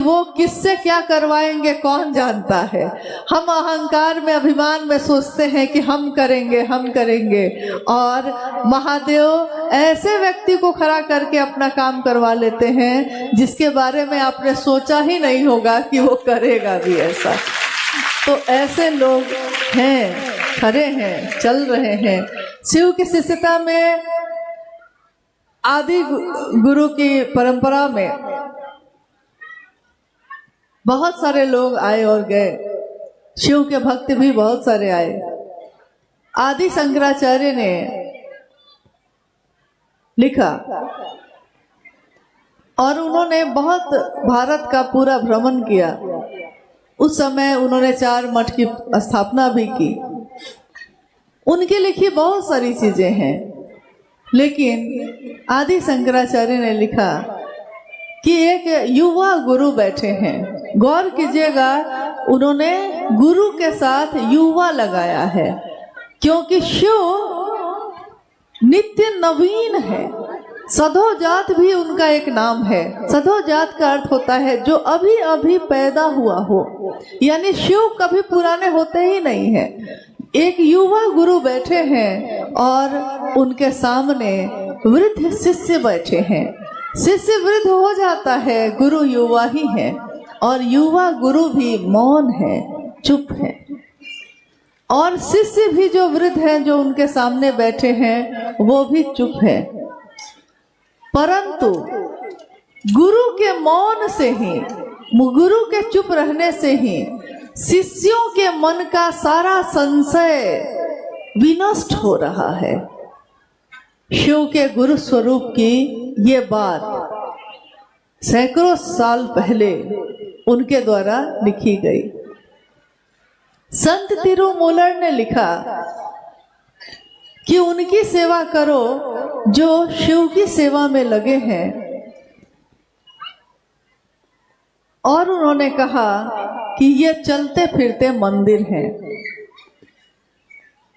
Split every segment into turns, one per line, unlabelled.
वो किससे क्या करवाएंगे कौन जानता है। हम अहंकार में, अभिमान में सोचते हैं कि हम करेंगे, और महादेव ऐसे व्यक्ति को खड़ा करके अपना काम करवा लेते हैं जिसके बारे में आपने सोचा ही नहीं होगा कि वो करेगा भी ऐसा। तो ऐसे लोग हैं, खड़े हैं, चल रहे हैं। शिव की शिष्यता में, आदि गुरु की परंपरा में बहुत सारे लोग आए और गए। शिव के भक्त भी बहुत सारे आए। आदि शंकराचार्य ने लिखा और उन्होंने बहुत भारत का पूरा भ्रमण किया। उस समय उन्होंने 4 मठ की स्थापना भी की। उनकी लिखी बहुत सारी चीजें हैं, लेकिन आदि शंकराचार्य ने लिखा कि एक युवा गुरु बैठे हैं। गौर कीजिएगा, उन्होंने गुरु के साथ युवा लगाया है, क्योंकि शिव नित्य नवीन है। सधोजात भी उनका एक नाम है। सधोजात का अर्थ होता है जो अभी अभी पैदा हुआ हो, यानी शिव कभी पुराने होते ही नहीं है। एक युवा गुरु बैठे हैं और उनके सामने वृद्ध शिष्य बैठे हैं। शिष्य वृद्ध हो जाता है, गुरु युवा ही है, और युवा गुरु भी मौन है, चुप है। और शिष्य भी जो वृद्ध हैं, जो उनके सामने बैठे हैं, वो भी चुप है। परंतु गुरु के मौन से ही, गुरु के चुप रहने से ही शिष्यों के मन का सारा संशय विनष्ट हो रहा है। शिव के गुरु स्वरूप की ये बात सैकड़ों साल पहले उनके द्वारा लिखी गई। संत तिरुमूलर ने लिखा कि उनकी सेवा करो जो शिव की सेवा में लगे हैं। और उन्होंने कहा कि ये चलते फिरते मंदिर हैं।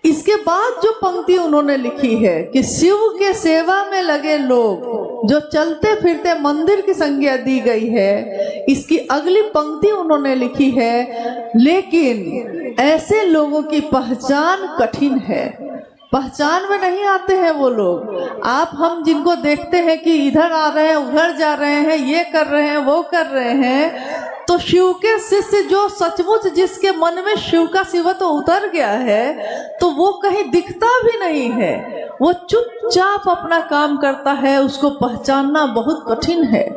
इसके बाद जो पंक्ति उन्होंने लिखी है कि शिव के सेवा में लगे लोग जो चलते फिरते मंदिर की संज्ञा दी गई है, इसकी अगली पंक्ति उन्होंने लिखी है, लेकिन ऐसे लोगों की पहचान कठिन है। पहचान में नहीं आते हैं वो लोग। आप हम जिनको देखते हैं कि इधर आ रहे हैं, उधर जा रहे हैं, ये कर रहे हैं, वो कर रहे हैं, तो शिव के शिष्य जो सचमुच जिसके मन में शिव का शिवत्व उतर गया है, तो वो कहीं दिखता भी नहीं है। वो चुपचाप अपना काम करता है। उसको पहचानना बहुत कठिन है।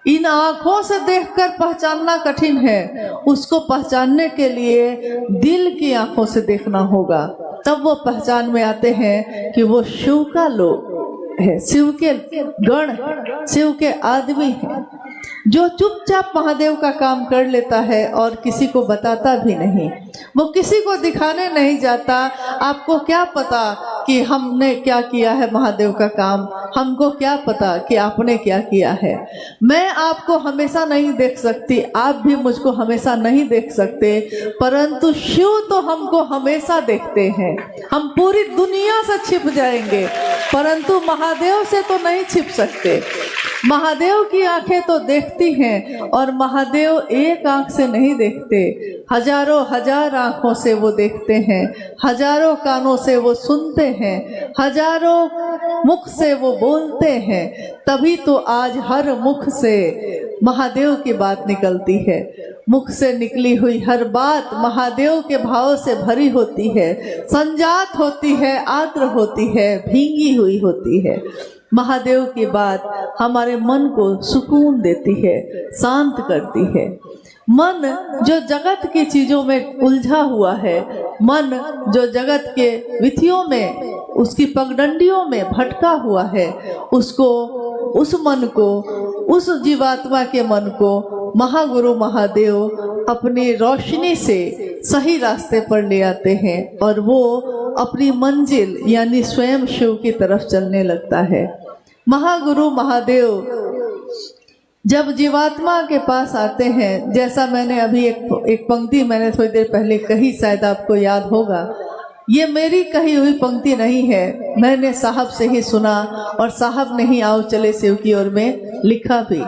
इन आंखों से देखकर पहचानना कठिन है। उसको पहचानने के लिए दिल की आंखों से देखना होगा, तब वो पहचान में आते हैं कि वो शिव का लोग है, शिव के गण, शिव के आदमी हैं। जो चुपचाप महादेव का काम कर लेता है और किसी को बताता भी नहीं, वो किसी को दिखाने नहीं जाता। आपको क्या पता कि हमने क्या किया है महादेव का काम, हमको क्या पता कि आपने क्या किया है। मैं आपको हमेशा नहीं देख सकती, आप भी मुझको हमेशा नहीं देख सकते, परंतु शिव तो हमको हमेशा देखते हैं। हम पूरी दुनिया से छिप जाएंगे, परंतु महादेव से तो नहीं छिप सकते। महादेव की आंखें तो देखती हैं, और महादेव एक आंख से नहीं देखते, हजारों हजार आंखों से वो देखते हैं, हजारों कानों से वो सुनते हैं, हजारों मुख से वो बोलते हैं। तभी तो आज हर मुख से महादेव की बात निकलती है। मुख से निकली हुई हर बात महादेव के भाव से भरी होती है, संजात होती है, आर्द्र होती है, भींगी हुई होती है। महादेव की बात हमारे मन को सुकून देती है, शांत करती है। मन जो जगत की चीजों में उलझा हुआ है, मन जो जगत के विधियों में, उसकी पगडंडियों में भटका हुआ है, उसको, उस मन को, उस जीवात्मा के मन को महागुरु महादेव अपनी रोशनी से सही रास्ते पर ले आते हैं, और वो अपनी मंजिल यानी स्वयं शिव की तरफ चलने लगता है। महागुरु महादेव जब जीवात्मा के पास आते हैं, जैसा मैंने अभी एक पंक्ति मैंने थोड़ी देर पहले कही, शायद आपको याद होगा, ये मेरी कही हुई पंक्ति नहीं है, मैंने साहब से ही सुना, और साहब ने ही आओ चले शिव की ओर में लिखा भी।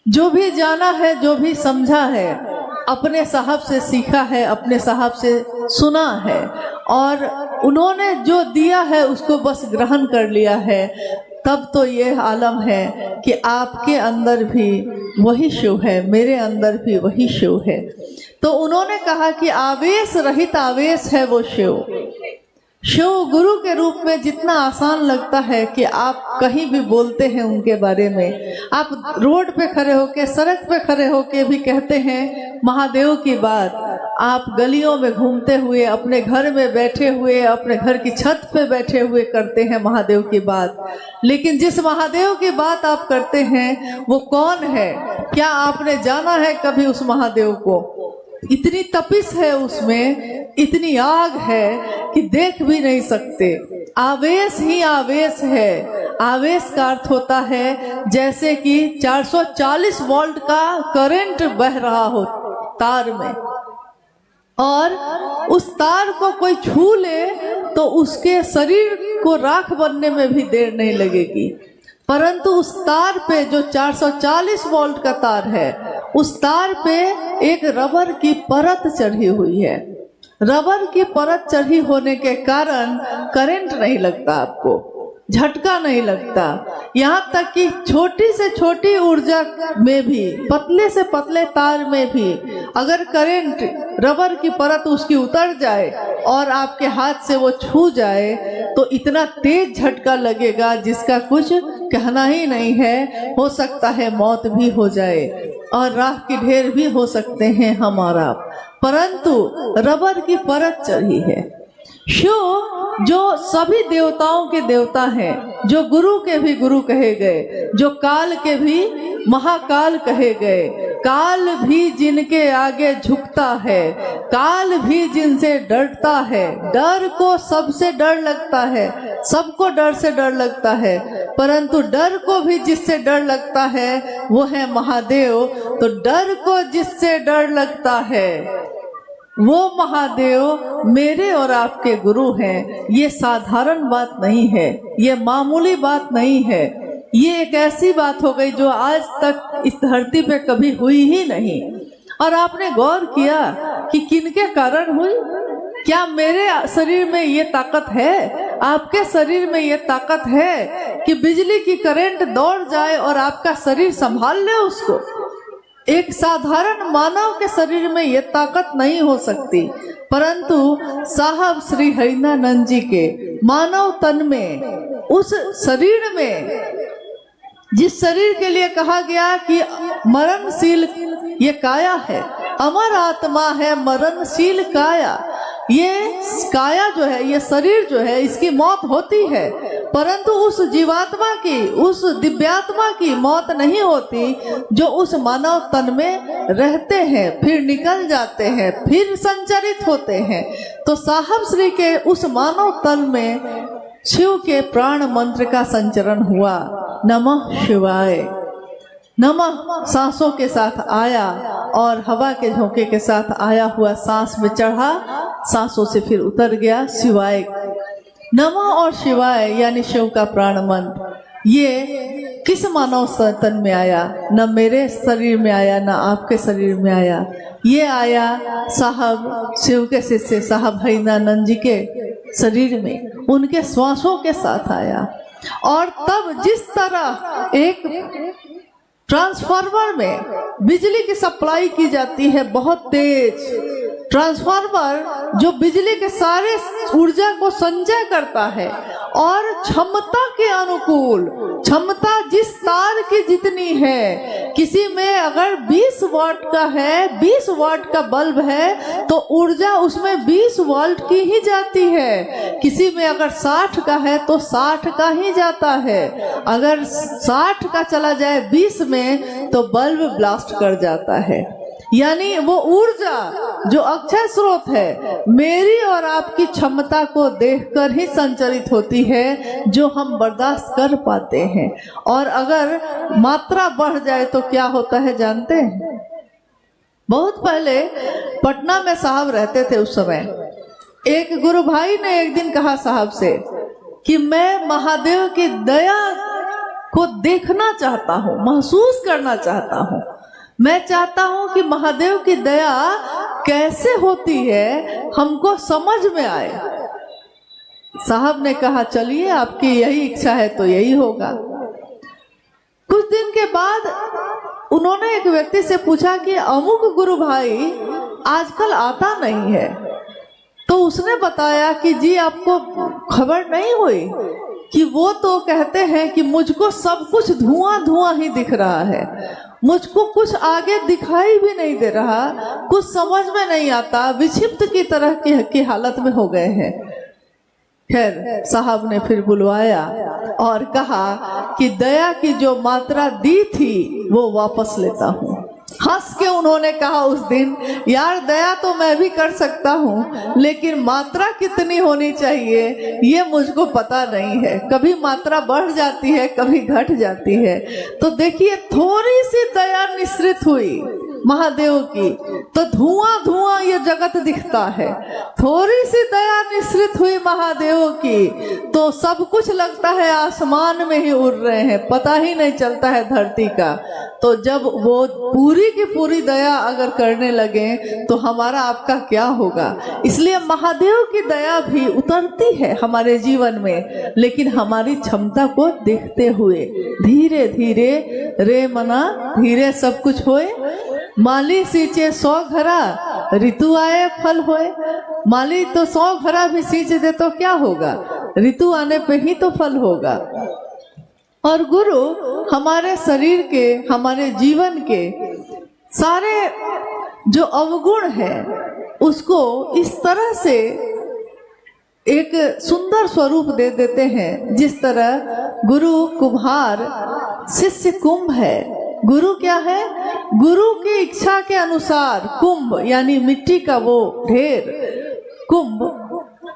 जो भी जाना है, जो भी समझा है, अपने साहब से सीखा है, अपने साहब से सुना है, और उन्होंने जो दिया है उसको बस ग्रहण कर लिया है। तब तो ये आलम है कि आपके अंदर भी वही शिव है, मेरे अंदर भी वही शिव है। तो उन्होंने कहा कि आवेश रहित आवेश है वो शिव। शिव गुरु के रूप में जितना आसान लगता है कि आप कहीं भी बोलते हैं उनके बारे में, आप रोड पे खड़े होके, सड़क पे खड़े होके भी कहते हैं महादेव की बात, आप गलियों में घूमते हुए, अपने घर में बैठे हुए, अपने घर की छत पे बैठे हुए करते हैं महादेव की बात। लेकिन जिस महादेव की बात आप करते हैं वो कौन है? क्या आपने जाना है कभी उस महादेव को? इतनी तपिश है उसमें, इतनी आग है कि देख भी नहीं सकते। आवेश ही आवेश है। आवेश का अर्थ होता है जैसे कि 440 वोल्ट का करंट बह रहा हो तार में, और उस तार को कोई छू ले तो उसके शरीर को राख बनने में भी देर नहीं लगेगी। परंतु उस तार पे जो 440 वोल्ट का तार है, उस तार पे एक रबर की परत चढ़ी हुई है। रबर की परत चढ़ी होने के कारण करंट नहीं लगता, आपको झटका नहीं लगता। यहाँ तक कि छोटी से छोटी ऊर्जा में भी, पतले से पतले तार में भी अगर करंट, रबर की परत उसकी उतर जाए और आपके हाथ से वो छू जाए तो इतना तेज झटका लगेगा जिसका कुछ कहना ही नहीं है। हो सकता है मौत भी हो जाए और राख की ढेर भी हो सकते हैं हमारा, परंतु रबर की परत चढ़ी है। शिव जो सभी देवताओं के देवता हैं, जो गुरु के भी गुरु कहे गए, जो काल के भी महाकाल कहे गए, काल भी जिनके आगे झुकता है, काल भी जिनसे डरता है। डर को सबसे डर लगता है, सबको डर से डर लगता है, परंतु डर को भी जिससे डर लगता है वो है महादेव। तो डर को जिससे डर लगता है वो महादेव मेरे और आपके गुरु हैं। ये साधारण बात नहीं है, ये मामूली बात नहीं है, ये एक ऐसी बात हो गई जो आज तक इस धरती पे कभी हुई ही नहीं। और आपने गौर किया कि किनके कारण हुई? क्या मेरे शरीर में ये ताकत है, आपके शरीर में ये ताकत है कि बिजली की करंट दौड़ जाए और आपका शरीर संभाल ले उसको? एक साधारण मानव के शरीर में ये ताकत नहीं हो सकती, परंतु साहब श्री हरिनानंद जी के मानव तन में, उस शरीर में, जिस शरीर के लिए कहा गया कि मरणशील ये काया है, अमर आत्मा है मरणशील काया, ये काया जो है, ये शरीर जो है, इसकी मौत होती है, परंतु उस जीवात्मा की, उस दिव्यात्मा की मौत नहीं होती जो उस मानव तन में रहते हैं, फिर निकल जाते हैं, फिर संचरित होते हैं। तो साहब श्री के उस मानव तन में शिव के प्राण मंत्र का संचरण हुआ। नमः शिवाय। नमः सांसों के साथ आया और हवा के झोंके के साथ आया हुआ सांस में चढ़ा, सांसों से फिर उतर गया शिवाय। नमः और शिवाय यानी शिव का प्राण मंत्र, ये किस मानव तन में आया? न मेरे शरीर में आया, न आपके शरीर में आया, ये आया साहब शिव के शिष्य साहब हरिनानंद जी के शरीर में, उनके श्वासों के साथ आया। और तब जिस तरह एक ट्रांसफार्मर में बिजली की सप्लाई की जाती है बहुत तेज, ट्रांसफार्मर जो बिजली के सारे ऊर्जा को संचय करता है और क्षमता के अनुकूल, क्षमता जिस तार की जितनी है, किसी में अगर 20 वाट का है, 20 वाट का बल्ब है तो ऊर्जा उसमें 20 वाट की ही जाती है, किसी में अगर 60 का है तो 60 का ही जाता है। अगर 60 का चला जाए 20 में तो बल्ब ब्लास्ट कर जाता है। यानी वो ऊर्जा जो अक्षय स्रोत है, मेरी और आपकी क्षमता को देखकर ही संचरित होती है, जो हम बर्दाश्त कर पाते हैं। और अगर मात्रा बढ़ जाए तो क्या होता है जानते हैं? बहुत पहले पटना में साहब रहते थे, उस समय एक गुरु भाई ने एक दिन कहा साहब से कि मैं महादेव की दया को देखना चाहता हूँ, महसूस करना चाहता हूँ। मैं चाहता हूँ कि महादेव की दया कैसे होती है हमको समझ में आए। साहब ने कहा चलिए आपकी यही इच्छा है तो यही होगा। कुछ दिन के बाद उन्होंने एक व्यक्ति से पूछा कि अमुक गुरु भाई आजकल आता नहीं है। तो उसने बताया कि जी आपको खबर नहीं हुई कि वो तो कहते हैं कि मुझको सब कुछ धुआं धुआं ही दिख रहा है, मुझको कुछ आगे दिखाई भी नहीं दे रहा, कुछ समझ में नहीं आता, विक्षिप्त की तरह की हालत में हो गए हैं। खैर साहब ने फिर बुलवाया और कहा कि दया की जो मात्रा दी थी वो वापस लेता हूँ। हंस के उन्होंने कहा उस दिन, यार दया तो मैं भी कर सकता हूँ लेकिन मात्रा कितनी होनी चाहिए ये मुझको पता नहीं है, कभी मात्रा बढ़ जाती है कभी घट जाती है। तो देखिए थोड़ी सी दया निश्रित हुई महादेव की तो धुआं धुआं ये जगत दिखता है, थोड़ी सी दया निश्रित हुई महादेव की तो सब कुछ लगता है आसमान में ही उड़ रहे हैं, पता ही नहीं चलता है धरती का। तो जब वो पूरी की पूरी दया अगर करने लगे तो हमारा आपका क्या होगा। इसलिए महादेव की दया भी उतरती है हमारे जीवन में, लेकिन हमारी क्षमता को देखते हुए धीरे धीरे रे मना धीरे सब कुछ होए। माली सींचे 100 घरा ऋतु आए फल होए। माली तो 100 घरा भी सींच दे तो क्या होगा, ऋतु आने पे ही तो फल होगा। और गुरु हमारे शरीर के, हमारे जीवन के सारे जो अवगुण है उसको इस तरह से एक सुंदर स्वरूप दे देते हैं, जिस तरह गुरु कुम्हार शिष्य कुंभ है। गुरु क्या है, गुरु की इच्छा के अनुसार कुंभ यानी मिट्टी का वो ढेर, कुंभ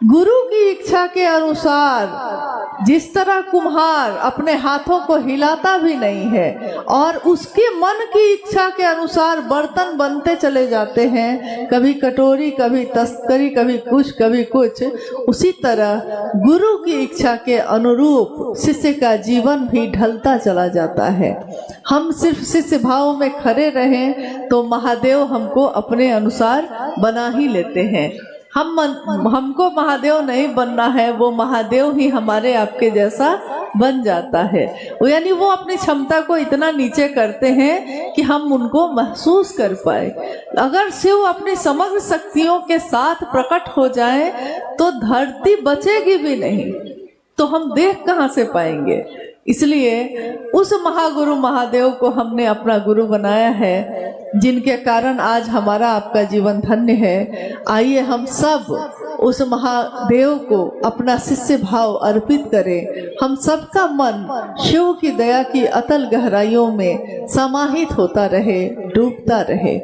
गुरु की इच्छा के अनुसार जिस तरह कुम्हार अपने हाथों को हिलाता भी नहीं है और उसके मन की इच्छा के अनुसार बर्तन बनते चले जाते हैं, कभी कटोरी कभी तस्करी कभी कुछ, उसी तरह गुरु की इच्छा के अनुरूप शिष्य का जीवन भी ढलता चला जाता है। हम सिर्फ शिष्य भाव में खड़े रहें तो महादेव हमको अपने अनुसार बना ही लेते हैं। हमको महादेव नहीं बनना है, वो महादेव ही हमारे आपके जैसा बन जाता है। यानी वो अपनी क्षमता को इतना नीचे करते हैं कि हम उनको महसूस कर पाए। अगर शिव अपनी समग्र शक्तियों के साथ प्रकट हो जाए तो धरती बचेगी भी नहीं, तो हम देख कहाँ से पाएंगे। इसलिए उस महागुरु महादेव को हमने अपना गुरु बनाया है, जिनके कारण आज हमारा आपका जीवन धन्य है। आइए हम सब उस महादेव को अपना शिष्य भाव अर्पित करें। हम सबका मन शिव की दया की अतल गहराइयों में समाहित होता रहे, डूबता रहे।